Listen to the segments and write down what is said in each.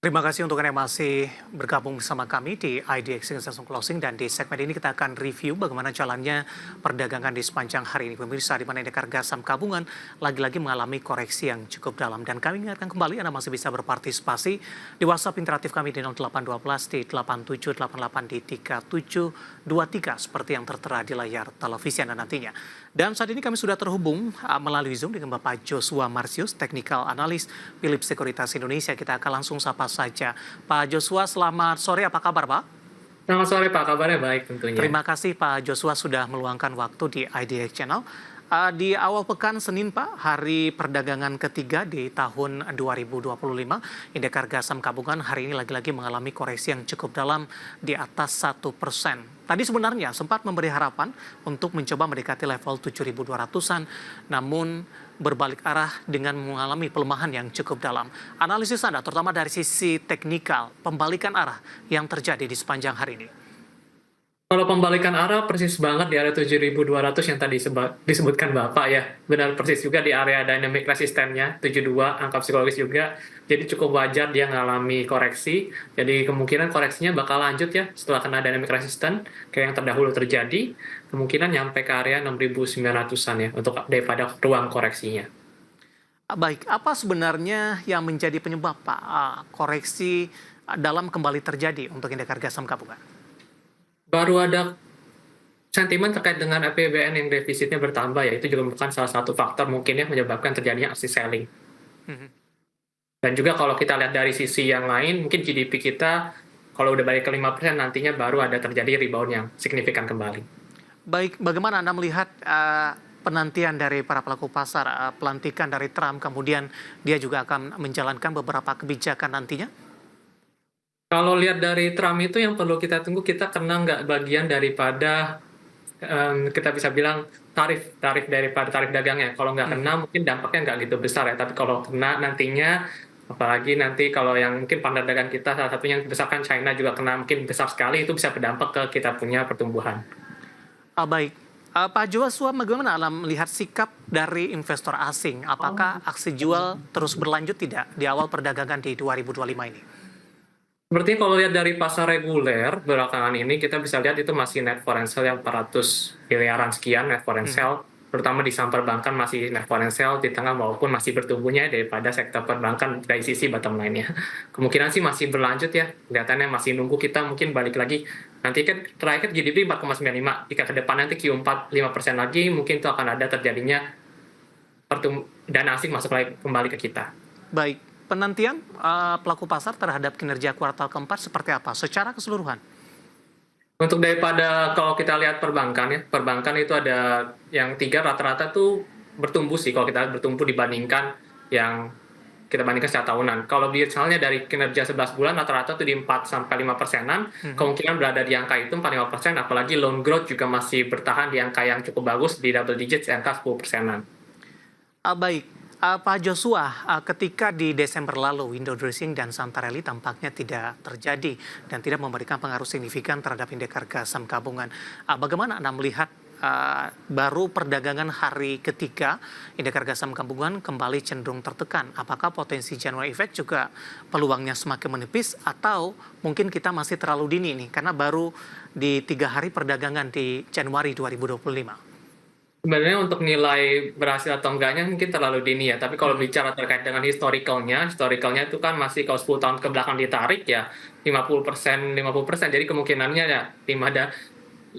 Terima kasih untuk Anda yang masih bergabung bersama kami di IDX Langsung Closing, dan di segmen ini kita akan review bagaimana jalannya perdagangan di sepanjang hari ini. Pemirsa, di mana indeks harga saham gabungan lagi-lagi mengalami koreksi yang cukup dalam, dan kami ingatkan kembali Anda masih bisa berpartisipasi di WhatsApp interaktif kami di 0812 di 8788 di 3723 seperti yang tertera di layar televisi Anda nantinya. Dan saat ini kami sudah terhubung melalui Zoom dengan Bapak Joshua Marsius, Technical Analyst Philips Sekuritas Indonesia. Kita akan langsung sapa saja. Pak Joshua, selamat sore. Apa kabar, Pak? Selamat sore, Pak. Kabarnya baik tentunya. Terima kasih Pak Joshua sudah meluangkan waktu di IDX Channel. Di awal pekan Senin, Pak, hari perdagangan ketiga di tahun 2025, indeks harga saham gabungan hari ini lagi-lagi mengalami koreksi yang cukup dalam di atas 1%. Tadi sebenarnya sempat memberi harapan untuk mencoba mendekati level 7.200-an, namun berbalik arah dengan mengalami pelemahan yang cukup dalam. Analisis Anda, terutama dari sisi teknikal, pembalikan arah yang terjadi di sepanjang hari ini. Kalau pembalikan arah persis banget di area 7.200 yang tadi disebutkan Bapak ya. Benar persis juga di area dynamic resistennya, 72, angka psikologis juga. Jadi cukup wajar dia mengalami koreksi. Jadi kemungkinan koreksinya bakal lanjut ya setelah kena dynamic resistance kayak yang terdahulu terjadi. Kemungkinan nyampe ke area 6.900-an ya untuk daripada ruang koreksinya. Baik, apa sebenarnya yang menjadi penyebab, Pak, koreksi dalam kembali terjadi untuk indeks harga saham gabungan? Baru ada sentimen terkait dengan APBN yang defisitnya bertambah ya, itu juga merupakan salah satu faktor mungkin ya menyebabkan terjadinya aksi selling. Dan juga kalau kita lihat dari sisi yang lain, mungkin GDP kita kalau udah balik ke 5% nantinya baru ada terjadi rebound yang signifikan kembali. Baik, bagaimana Anda melihat penantian dari para pelaku pasar, pelantikan dari Trump, kemudian dia juga akan menjalankan beberapa kebijakan nantinya? Kalau lihat dari Trump itu yang perlu kita tunggu, kita kena nggak bagian daripada kita bisa bilang tarif daripada tarif dagangnya. Kalau nggak kena mungkin dampaknya nggak gitu besar ya, tapi kalau kena nantinya, apalagi nanti kalau yang mungkin partner dagang kita salah satunya yang besar kan China juga kena mungkin besar sekali, itu bisa berdampak ke kita punya pertumbuhan. Baik, Pak Joshua, bagaimana Anda melihat sikap dari investor asing? Apakah aksi jual terus berlanjut tidak di awal perdagangan di 2025 ini? Sepertinya kalau lihat dari pasar reguler belakangan ini, kita bisa lihat itu masih net foreign sale yang 400 miliaran sekian net foreign sale, terutama di saham perbankan masih net foreign sale di tengah maupun masih bertumbuhnya daripada sektor perbankan dari sisi bottom line-nya. Kemungkinan sih masih berlanjut ya, kelihatannya masih nunggu kita mungkin balik lagi. Nanti kan terakhir GDP 4,95, jika ke depan nanti Q4 5% lagi, mungkin itu akan ada terjadinya dana asing masuk lagi kembali ke kita. Baik, penantian pelaku pasar terhadap kinerja kuartal keempat seperti apa secara keseluruhan? Untuk daripada kalau kita lihat perbankan ya, perbankan itu ada yang 3 rata-rata tuh bertumbuh sih kalau kita bertumbuh dibandingkan yang kita bandingkan secara tahunan. Kalau misalnya dari kinerja 11 bulan rata-rata tuh di 4-5%-an, kemungkinan berada di angka itu 4-5%, apalagi loan growth juga masih bertahan di angka yang cukup bagus di double digits, angka 10%-an. Baik, Pak Joshua, ketika di Desember lalu window dressing dan saham rally tampaknya tidak terjadi dan tidak memberikan pengaruh signifikan terhadap indeks harga saham gabungan. Bagaimana Anda melihat baru perdagangan hari ketiga indeks harga saham gabungan kembali cenderung tertekan? Apakah potensi January effect juga peluangnya semakin menipis atau mungkin kita masih terlalu dini nih karena baru di 3 hari perdagangan di Januari 2025? Sebenarnya untuk nilai berhasil atau enggaknya mungkin terlalu dini ya, tapi kalau bicara terkait dengan historicalnya itu kan masih kalau 10 tahun ke belakang ditarik ya 50%, jadi kemungkinannya ya 50-50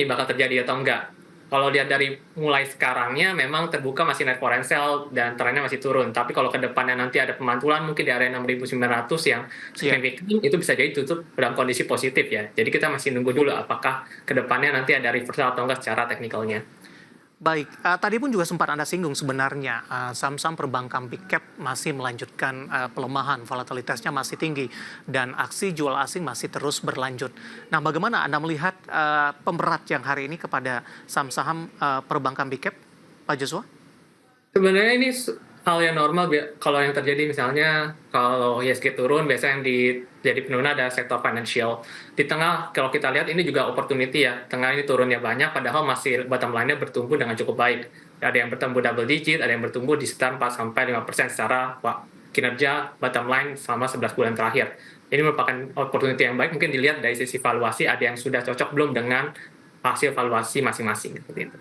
nih bakal terjadi atau enggak. Kalau lihat dari mulai sekarangnya memang terbuka masih net foreign sale dan trennya masih turun, tapi kalau ke depannya nanti ada pemantulan mungkin di area 6.900 yang signifikan, itu bisa jadi tutup dalam kondisi positif ya. Jadi kita masih nunggu dulu apakah ke depannya nanti ada reversal atau enggak secara teknikalnya. Baik, tadi pun juga sempat Anda singgung sebenarnya saham-saham perbankan big cap masih melanjutkan pelemahan, volatilitasnya masih tinggi dan aksi jual asing masih terus berlanjut. Nah, bagaimana Anda melihat pemberat yang hari ini kepada saham-saham perbankan big cap, Pak Joshua? Sebenarnya ini hal yang normal kalau yang terjadi misalnya kalau ISG turun biasanya yang jadi penurun ada sektor financial. Di tengah kalau kita lihat ini juga opportunity ya. Tengah ini turunnya banyak padahal masih bottom line-nya bertumbuh dengan cukup baik. Ada yang bertumbuh double digit, ada yang bertumbuh di sekitar 4-5% secara kinerja bottom line selama 11 bulan terakhir. Ini merupakan opportunity yang baik, mungkin dilihat dari sisi valuasi ada yang sudah cocok belum dengan hasil valuasi masing-masing seperti itu.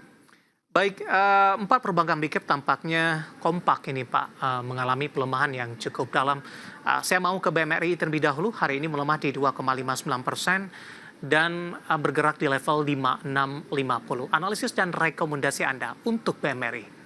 Baik, 4 perbankan big cap tampaknya kompak ini Pak, mengalami pelemahan yang cukup dalam. Saya mau ke BMRI terlebih dahulu, hari ini melemah di 2,59% dan bergerak di level 5650. Analisis dan rekomendasi Anda untuk BMRI?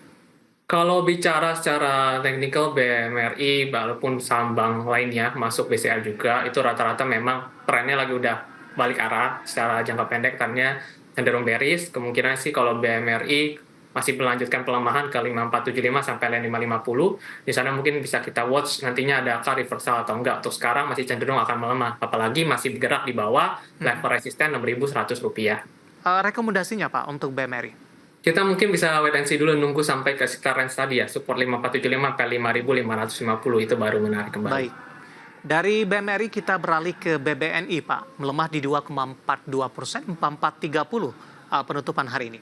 Kalau bicara secara teknikal BMRI, walaupun saham bank lainnya masuk BCA juga, itu rata-rata memang trennya lagi udah balik arah secara jangka pendek, trennya cenderung bearish. Kemungkinan sih kalau BMRI masih melanjutkan pelemahan ke 5475 sampai line 550. Di sana mungkin bisa kita watch nantinya adakah reversal atau enggak. Untuk sekarang masih cenderung akan melemah, apalagi masih bergerak di bawah level resisten Rp6.100. Rekomendasinya Pak untuk BMRI? Kita mungkin bisa wait and see dulu, nunggu sampai ke sekitar range tadi ya, support 5475 sampai 5550 itu baru menarik kembali. Baik. Dari BMRI kita beralih ke BBNI Pak, melemah di 2,42%, 4430 penutupan hari ini.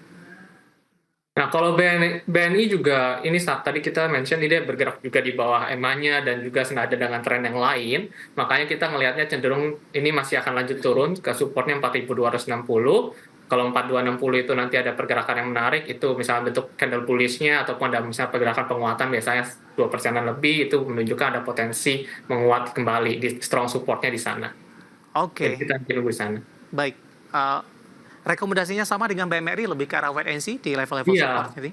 Nah, kalau BNI juga, ini saat tadi kita mention ini dia bergerak juga di bawah EMA-nya dan juga sengaja dengan tren yang lain, makanya kita ngelihatnya cenderung ini masih akan lanjut turun ke supportnya 4.260. Kalau 4260 itu nanti ada pergerakan yang menarik, itu misalnya bentuk candle bullish-nya ataupun ada misalnya pergerakan penguatan biasanya 2%-an lebih, itu menunjukkan ada potensi menguat kembali di strong support-nya di sana. Oke. Jadi kita tunggu di sana. Baik. Rekomendasinya sama dengan BMRI, lebih ke arah wait and see di level-level Iya, support ini?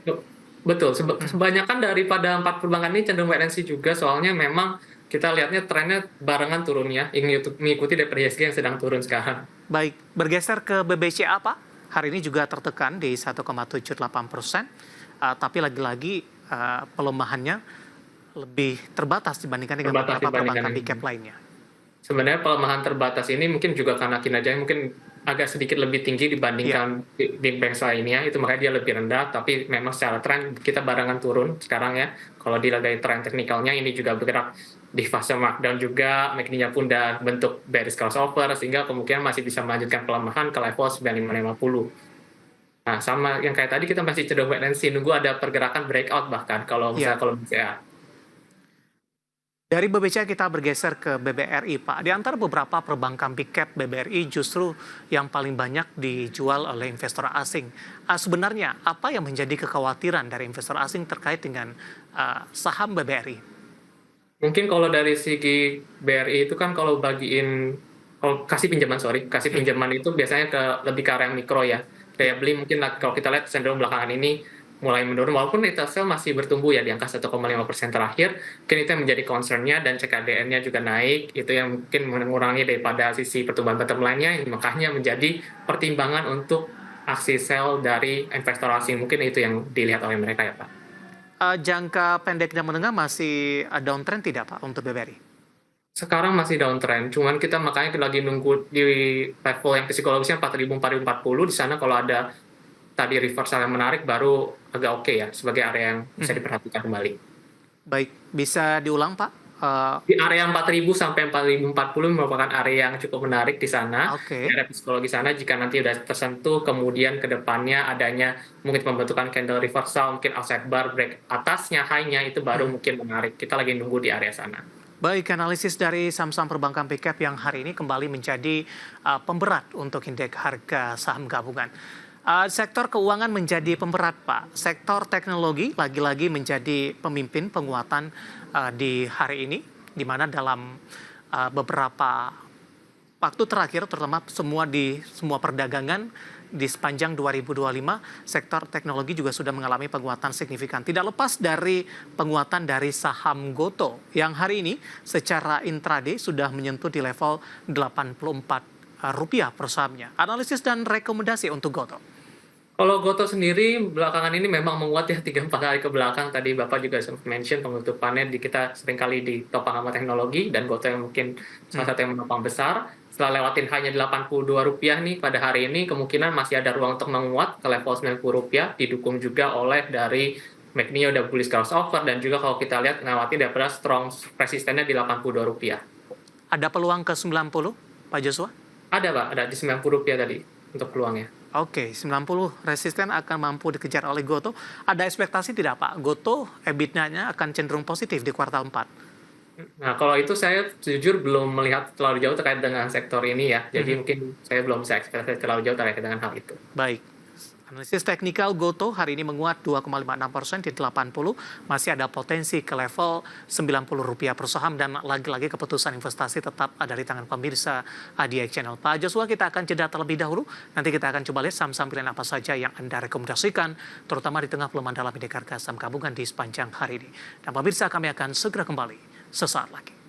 betul. Kebanyakan daripada 4 perbankan ini cenderung wait and see juga, soalnya memang kita lihatnya trennya barengan turunnya, mengikuti dari IHSG yang sedang turun sekarang. Baik, bergeser ke BBCA Pak, hari ini juga tertekan di 1,78%, tapi lagi-lagi pelemahannya lebih terbatas dibandingkan dengan beberapa perbankan big cap lainnya. Sebenarnya pelemahan terbatas ini mungkin juga karena kinerjanya mungkin agak sedikit lebih tinggi dibandingkan big bank lainnya, itu makanya dia lebih rendah, tapi memang secara tren kita barengan turun sekarang ya. Kalau dilihat dari tren teknikalnya ini juga bergerak di fase markdown juga, MACD-nya pun udah bentuk bearish crossover, sehingga kemungkinan masih bisa melanjutkan pelemahan ke level 9550. Nah, sama yang kayak tadi kita masih cenderung wait and see, nunggu ada pergerakan breakout bahkan kalau misalnya kalau BCA. Dari BBCA kita bergeser ke BBRI Pak. Di antara beberapa perbankan big cap, BBRI justru yang paling banyak dijual oleh investor asing. Sebenarnya apa yang menjadi kekhawatiran dari investor asing terkait dengan saham BBRI? Mungkin kalau dari segi BRI itu kan kalau kasih pinjaman itu biasanya lebih ke area yang mikro ya. Kayak beli mungkin kalau kita lihat cenderung belakangan ini mulai menurun, walaupun retail sale masih bertumbuh ya di angka 1,5% terakhir, mungkin itu yang menjadi concern-nya, dan CKDN-nya juga naik, itu yang mungkin mengurangi daripada sisi pertumbuhan bottom line-nya, makanya menjadi pertimbangan untuk aksi sell dari investor asing, mungkin itu yang dilihat oleh mereka ya Pak. Jangka pendek dan menengah masih downtrend tidak Pak untuk BBRI? Sekarang masih downtrend, cuman kita makanya lagi nunggu di level yang psikologisnya 4.440, di sana kalau ada tadi reversal yang menarik baru agak oke ya sebagai area yang bisa diperhatikan kembali. Baik, bisa diulang Pak? Di area 4.000 sampai 4.040 merupakan area yang cukup menarik di sana. Oke. Area psikologi sana jika nanti sudah tersentuh, kemudian ke depannya adanya mungkin pembentukan candle reversal, mungkin outside bar break atasnya, high-nya itu baru mungkin menarik. Kita lagi nunggu di area sana. Baik, analisis dari saham-saham perbankan big cap yang hari ini kembali menjadi pemberat untuk indeks harga saham gabungan. Sektor keuangan menjadi pemberat, Pak. Sektor teknologi lagi-lagi menjadi pemimpin penguatan di hari ini, di mana dalam beberapa waktu terakhir, terutama semua perdagangan di sepanjang 2025, sektor teknologi juga sudah mengalami penguatan signifikan. Tidak lepas dari penguatan dari saham Goto, yang hari ini secara intraday sudah menyentuh di level Rp84 per sahamnya. Analisis dan rekomendasi untuk Goto. Kalau Goto sendiri belakangan ini memang menguat ya 3-4 hari ke belakang. Tadi Bapak juga mention penutupannya kita seringkali ditopang sama teknologi, dan Goto yang mungkin salah satu yang menopang besar. Setelah lewatin hanya Rp82 nih pada hari ini, kemungkinan masih ada ruang untuk menguat ke level Rp90, didukung juga oleh dari MACD-nya udah bullish crossover, dan juga kalau kita lihat ngelewatin daripada strong resistennya di Rp82. Ada peluang ke 90, Pak Joshua? Ada Pak, ada di Rp90 tadi untuk peluangnya. Oke, 90 resisten akan mampu dikejar oleh Goto. Ada ekspektasi tidak Pak? Goto EBITDA-nya akan cenderung positif di kuartal 4? Nah, kalau itu saya jujur belum melihat terlalu jauh terkait dengan sektor ini ya. Jadi mungkin saya belum bisa ekspresi terlalu jauh terkait dengan hal itu. Baik. Analisis teknikal Gotoh hari ini menguat 2,56% di 80, masih ada potensi ke level Rp90 per saham dan lagi-lagi keputusan investasi tetap ada di tangan pemirsa ADX Channel. Pak Joshua, kita akan jeda terlebih dahulu. Nanti kita akan coba lihat saham-saham pilihan apa saja yang Anda rekomendasikan, terutama di tengah pelemahan dalam indeks harga saham gabungan di sepanjang hari ini. Dan pemirsa, kami akan segera kembali sesaat lagi.